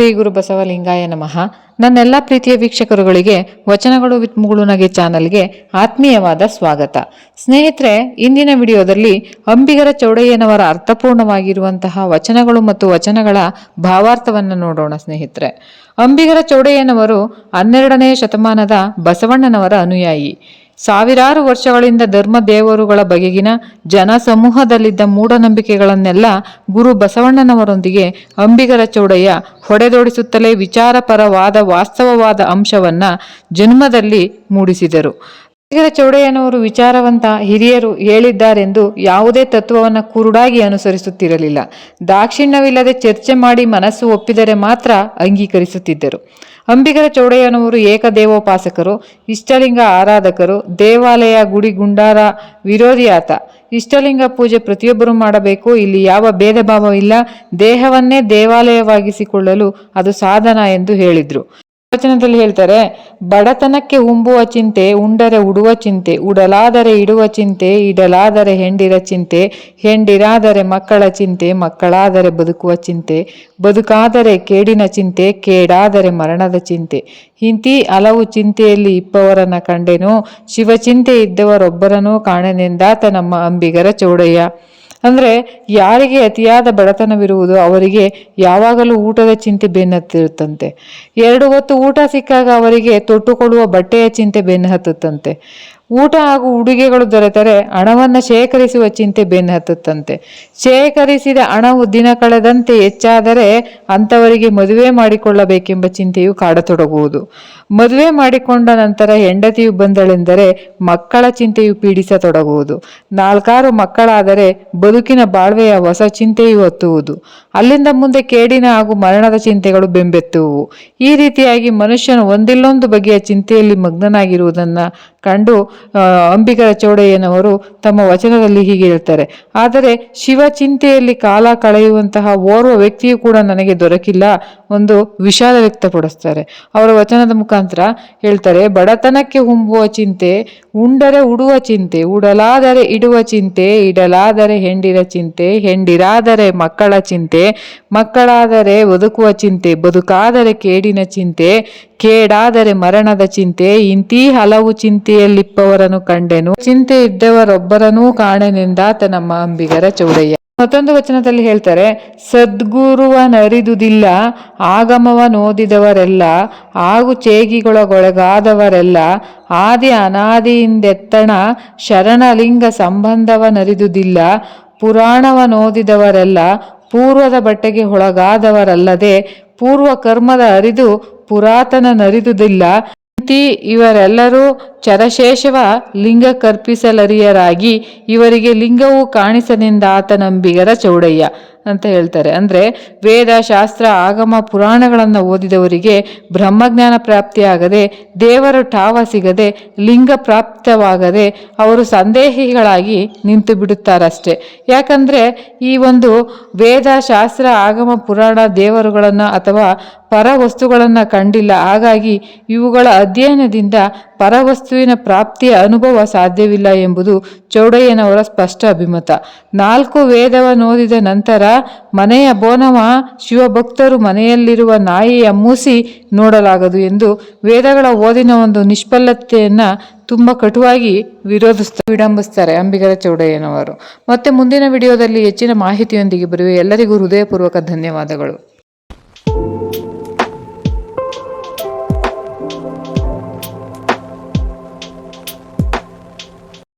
ಶ್ರೀ ಗುರು ಬಸವಲಿಂಗಾಯ ನಮಃ. ನನ್ನೆಲ್ಲ ಪ್ರೀತಿಯ ವೀಕ್ಷಕರುಗಳಿಗೆ ವಚನಗಳು ವಿತ್ ಮುಗುಳುನಗೆ ಚಾನಲ್ಗೆ ಆತ್ಮೀಯವಾದ ಸ್ವಾಗತ. ಸ್ನೇಹಿತರೆ, ಇಂದಿನ ವಿಡಿಯೋದಲ್ಲಿ ಅಂಬಿಗರ ಚೌಡಯ್ಯನವರ ಅರ್ಥಪೂರ್ಣವಾಗಿರುವಂತಹ ವಚನಗಳು ಮತ್ತು ವಚನಗಳ ಭಾವಾರ್ಥವನ್ನು ನೋಡೋಣ. ಸ್ನೇಹಿತರೆ, ಅಂಬಿಗರ ಚೌಡಯ್ಯನವರು 12ನೇ ಶತಮಾನದ ಬಸವಣ್ಣನವರ ಅನುಯಾಯಿ. ಸಾವಿರಾರು ವರ್ಷಗಳಿಂದ ಧರ್ಮ ದೇವರುಗಳ ಬಗೆಗಿನ ಜನ ಸಮೂಹದಲ್ಲಿದ್ದ ಮೂಢನಂಬಿಕೆಗಳನ್ನೆಲ್ಲ ಗುರು ಬಸವಣ್ಣನವರೊಂದಿಗೆ ಅಂಬಿಗರ ಚೌಡಯ್ಯ ಹೊಡೆದೋಡಿಸುತ್ತಲೇ ವಿಚಾರಪರವಾದ ವಾಸ್ತವವಾದ ಅಂಶವನ್ನ ಜನ್ಮದಲ್ಲಿ ಮೂಡಿಸಿದರು. ಅಂಬಿಗರ ಚೌಡಯ್ಯನವರು ವಿಚಾರವಂತ ಹಿರಿಯರು ಹೇಳಿದ್ದಾರೆಂದು ಯಾವುದೇ ತತ್ವವನ್ನು ಕುರುಡಾಗಿ ಅನುಸರಿಸುತ್ತಿರಲಿಲ್ಲ. ದಾಕ್ಷಿಣ್ಯವಿಲ್ಲದೆ ಚರ್ಚೆ ಮಾಡಿ ಮನಸ್ಸು ಒಪ್ಪಿದರೆ ಮಾತ್ರ ಅಂಗೀಕರಿಸುತ್ತಿದ್ದರು. ಅಂಬಿಗರ ಚೌಡಯ್ಯನವರು ಏಕದೇವೋಪಾಸಕರು, ಇಷ್ಟಲಿಂಗ ಆರಾಧಕರು, ದೇವಾಲಯ ಗುಡಿ ಗುಂಡಾರ ವಿರೋಧಿ ಆತ. ಇಷ್ಟಲಿಂಗ ಪೂಜೆ ಪ್ರತಿಯೊಬ್ಬರೂ ಮಾಡಬೇಕು, ಇಲ್ಲಿ ಯಾವ ಭೇದ ಭಾವವಿಲ್ಲ, ದೇಹವನ್ನೇ ದೇವಾಲಯವಾಗಿಸಿಕೊಳ್ಳಲು ಅದು ಸಾಧನ ಎಂದು ಹೇಳಿದ್ರು. ವಚನದಲ್ಲಿ ಹೇಳ್ತಾರೆ, ಬಡತನಕ್ಕೆ ಉಂಬುವ ಚಿಂತೆ, ಉಂಡರೆ ಉಡುವ ಚಿಂತೆ, ಉಡಲಾದರೆ ಇಡುವ ಚಿಂತೆ, ಇಡಲಾದರೆ ಹೆಂಡಿರ ಚಿಂತೆ, ಹೆಂಡಿರಾದರೆ ಮಕ್ಕಳ ಚಿಂತೆ, ಮಕ್ಕಳಾದರೆ ಬದುಕುವ ಚಿಂತೆ, ಬದುಕಾದರೆ ಕೇಡಿನ ಚಿಂತೆ, ಕೇಡಾದರೆ ಮರಣದ ಚಿಂತೆ. ಇಂತಿ ಹಲವು ಚಿಂತೆಯಲ್ಲಿ ಇಪ್ಪವರನ್ನ ಕಂಡೆನು, ಶಿವಚಿಂತೆ ಇದ್ದವರೊಬ್ಬರನ್ನೂ ಕಾಣೆನೆಂದಾತ ನಮ್ಮ ಅಂಬಿಗರ ಚೌಡಯ್ಯ. ಅಂದ್ರೆ ಯಾರಿಗೆ ಅತಿಯಾದ ಬಡತನವಿರುವುದು ಅವರಿಗೆ ಯಾವಾಗಲೂ ಊಟದ ಚಿಂತೆ ಬೆನ್ನತ್ತಿರುತ್ತಂತೆ. 2 ಹೊತ್ತು ಊಟ ಸಿಕ್ಕಾಗ ಅವರಿಗೆ ತೊಟ್ಟುಕೊಳ್ಳುವ ಬಟ್ಟೆಯ ಚಿಂತೆ ಬೆನ್ನು ಹತ್ತುತ್ತಂತೆ. ಊಟ ಹಾಗೂ ಉಡುಗೆಗಳು ದೊರೆತರೆ ಹಣವನ್ನು ಶೇಖರಿಸುವ ಚಿಂತೆ ಬೆನ್ನು ಹತ್ತುತ್ತಂತೆ. ಶೇಖರಿಸಿದ ಹಣವು ದಿನ ಕಳೆದಂತೆ ಹೆಚ್ಚಾದರೆ ಅಂಥವರಿಗೆ ಮದುವೆ ಮಾಡಿಕೊಳ್ಳಬೇಕೆಂಬ ಚಿಂತೆಯು ಕಾಡತೊಡಗುವುದು. ಮದುವೆ ಮಾಡಿಕೊಂಡ ನಂತರ ಹೆಂಡತಿಯು ಬಂದಳೆಂದರೆ ಮಕ್ಕಳ ಚಿಂತೆಯು ಪೀಡಿಸತೊಡಗುವುದು. 4 ಮಕ್ಕಳಾದರೆ ಬದುಕಿನ ಬಾಳ್ವೆಯ ಹೊಸ ಚಿಂತೆಯು ಹತ್ತುವುದು. ಅಲ್ಲಿಂದ ಮುಂದೆ ಕೇಡಿನ ಹಾಗೂ ಮರಣದ ಚಿಂತೆಗಳು ಬೆಂಬೆತ್ತುವು. ಈ ರೀತಿಯಾಗಿ ಮನುಷ್ಯನು ಒಂದಿಲ್ಲೊಂದು ಬಗೆಯ ಚಿಂತೆಯಲ್ಲಿ ಮಗ್ನನಾಗಿರುವುದನ್ನ ಕಂಡು ಅಂಬಿಗರ ಚೌಡಯ್ಯನವರು ತಮ್ಮ ವಚನದಲ್ಲಿ ಹೀಗೆ ಹೇಳ್ತಾರೆ, ಆದರೆ ಶಿವ ಚಿಂತೆಯಲ್ಲಿ ಕಾಲ ಕಳೆಯುವಂತಹ ಓರ್ವ ವ್ಯಕ್ತಿಯು ಕೂಡ ನನಗೆ ದೊರಕಿಲ್ಲ ಒಂದು ವಿಷಾದ ವ್ಯಕ್ತಪಡಿಸ್ತಾರೆ. ಅವರ ವಚನದ ಮುಖಾಂತರ ಹೇಳ್ತಾರೆ, ಬಡತನಕ್ಕೆ ಹುಂಬುವ ಚಿಂತೆ, ಉಂಡರೆ ಉಡುವ ಚಿಂತೆ, ಉಡಲಾದರೆ ಇಡುವ ಚಿಂತೆ, ಇಡಲಾದರೆ ಹೆಂಡಿರ ಚಿಂತೆ, ಹೆಂಡಿರಾದರೆ ಮಕ್ಕಳ ಚಿಂತೆ, ಮಕ್ಕಳಾದರೆ ಬದುಕುವ ಚಿಂತೆ, ಬದುಕಾದರೆ ಕೇಡಿನ ಚಿಂತೆ, ಕೇಡಾದರೆ ಮರಣದ ಚಿಂತೆ. ಇಂತೀ ಹಲವು ಚಿಂತೆಯಲ್ಲಿಪ್ಪವರನ್ನು ಕಂಡೆನು, ಚಿಂತೆ ಇದ್ದವರೊಬ್ಬರನ್ನೂ ಕಾಣೆನೆಂದಾತ ನಮ್ಮ ಅಂಬಿಗರ ಚೌಡಯ್ಯ. ಮತ್ತೊಂದು ವಚನದಲ್ಲಿ ಹೇಳ್ತಾರೆ, ಸದ್ಗುರುವನರಿದುದಿಲ್ಲ ಆಗಮವನೋದಿದವರೆಲ್ಲ, ಆಗು ಚೇಗಿಗೊಳಗೊಳಗಾದವರೆಲ್ಲ, ಆದಿ ಅನಾದಿಯಿಂದೆತ್ತಣ ಶರಣಲಿಂಗ ಸಂಬಂಧವನರಿದುದಿಲ್ಲ, ಪುರಾಣವನೋದಿದವರೆಲ್ಲ ಪೂರ್ವದ ಬಟ್ಟೆಗೆ ಒಳಗಾದವರಲ್ಲದೆ, ಪೂರ್ವ ಕರ್ಮದ ಅರಿದು ಪುರಾತನನರಿದುದಿಲ್ಲ. ಇವರೆಲ್ಲರೂ ಚರಶೇಷವ ಲಿಂಗ ಕರ್ಪಿಸಲರಿಯರಾಗಿ, ಇವರಿಗೆ ಲಿಂಗವು ಕಾಣಿಸನೆಂದಾತನಂಬಿಗರ ಚೌಡಯ್ಯ ಅಂತ ಹೇಳ್ತಾರೆ. ಅಂದ್ರೆ ವೇದ ಶಾಸ್ತ್ರ ಆಗಮ ಪುರಾಣಗಳನ್ನು ಓದಿದವರಿಗೆ ಬ್ರಹ್ಮಜ್ಞಾನ ಪ್ರಾಪ್ತಿಯಾಗದೆ, ದೇವರ ಠಾವ ಸಿಗದೆ, ಲಿಂಗ ಪ್ರಾಪ್ತವಾಗದೆ ಅವರು ಸಂದೇಹಿಗಳಾಗಿ ನಿಂತು ಬಿಡುತ್ತಾರಷ್ಟೆ. ಯಾಕಂದ್ರೆ ಈ ಒಂದು ವೇದ ಶಾಸ್ತ್ರ ಆಗಮ ಪುರಾಣ ದೇವರುಗಳನ್ನ ಅಥವಾ ಪರವಸ್ತುಗಳನ್ನ ಕಂಡಿಲ್ಲ. ಹಾಗಾಗಿ ಇವುಗಳ ಅಧ್ಯಯನದಿಂದ ಪರವಸ್ತುವಿನ ಪ್ರಾಪ್ತಿಯ ಅನುಭವ ಸಾಧ್ಯವಿಲ್ಲ ಎಂಬುದು ಚೌಡಯ್ಯನವರ ಸ್ಪಷ್ಟ ಅಭಿಮತ. 4 ವೇದವನ್ನೋದಿದ ನಂತರ ಮನೆಯ ಬೋನವ ಶಿವಭಕ್ತರು ಮನೆಯಲ್ಲಿರುವ ನಾಯಿಯ ಮೂಸಿ ನೋಡಲಾಗದು ಎಂದು ವೇದಗಳ ಓದಿನ ಒಂದು ನಿಷ್ಫಲತೆಯನ್ನ ತುಂಬಾ ಕಟುವಾಗಿ ವಿಡಂಬಿಸ್ತಾರೆ ಅಂಬಿಗರ ಚೌಡಯ್ಯನವರು. ಮತ್ತೆ ಮುಂದಿನ ವಿಡಿಯೋದಲ್ಲಿ ಹೆಚ್ಚಿನ ಮಾಹಿತಿಯೊಂದಿಗೆ ಬರುವೆ. ಎಲ್ಲರಿಗೂ ಹೃದಯಪೂರ್ವಕ ಧನ್ಯವಾದಗಳು.